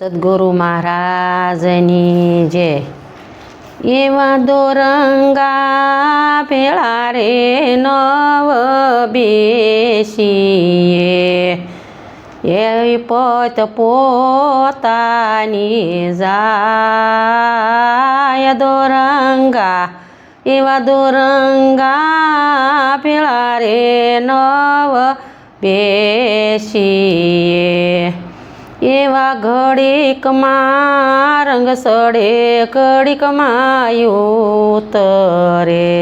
સદગુરુ મહારાજની જય। એવા દોરંગા ભેળા રે નવ બેસીએ, એ પોત પોતાની જાય દોરંગા। એવા દોરંગા ભેળા રે નવ બેસીએ, એવા ઘડીકમાં રંગ સડે ઘડીકમાં ઉતરે,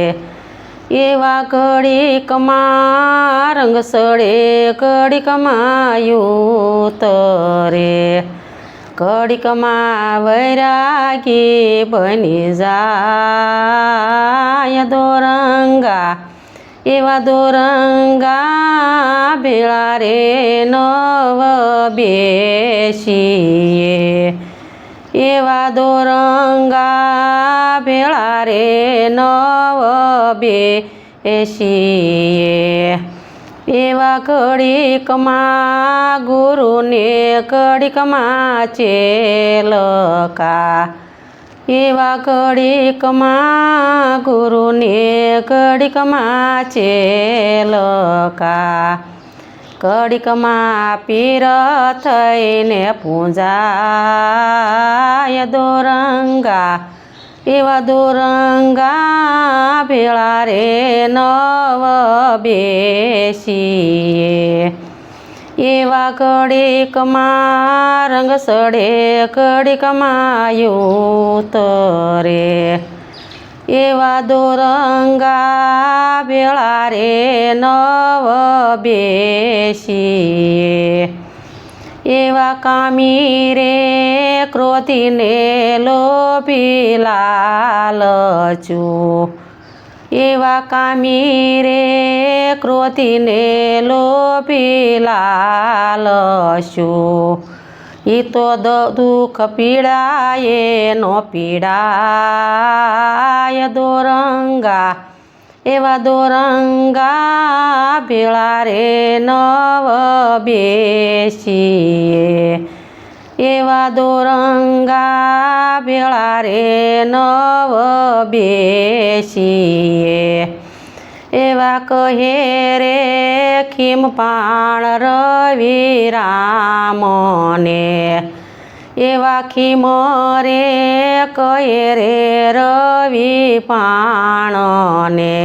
એવા ઘડીકમાં રંગ સડે ઘડીકમાં ઉતરે, ઘડીકમાં વૈરાગી બની જાય દોરંગા। એવા દોરંગા ભેળા રે નવ બેસીએ, એવા દોરંગા ભેળા રે નવ બેસીએ, એવા ઘડીકમાં ગુરુને ઘડીકમાં ચેલકા, એવા ઘડીકમાં ગુરુને ઘડીકમાં ચેલકા, ઘડીકમાં પીર થઈને પૂંજાય દોરંગા। એવા દોરંગા ભેળા રે નવ બેસીએ, એવા ઘડીકમાં રંગ સડે ઘડીકમાં ઉતરે, એવા દોરંગા ભેળા રે નવ બેસીએ, એવા કામી રે ક્રોધીને લોભી લાલચુ, એવા કામી રે ક્રોધીને લોભી લાલચુ, ઈ તો દુઃખ પીડાય નો પીડાય દોરંગા। એવા દોરંગા ભેળા રે નવ બેસીએ, એવા દોરંગા ભેળા રે નવ બેસીએ, એવા કહે રે ખીમપાણ રવિ રામને, એવા ખીમ રે કહે રે રવિ પાણને,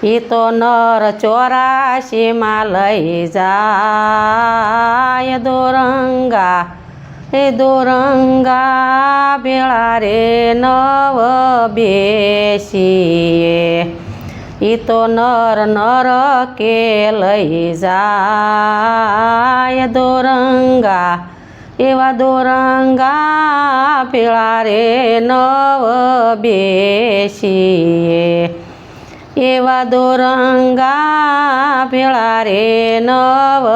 ઈ તો નર 84માં લઈ જાય દોરંગા। એ દોરંગા ભેળા રે નવ બેસીએ, ઈ તો નર નર કે લઈ જાય દોરંગા। એવા દોરંગા ભેળા રે નવ બેસીએ, એવા દોરંગા ભેળા રે નવ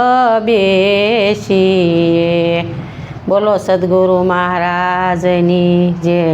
બેસીએ। બોલો સદગુરુ મહારાજની જય।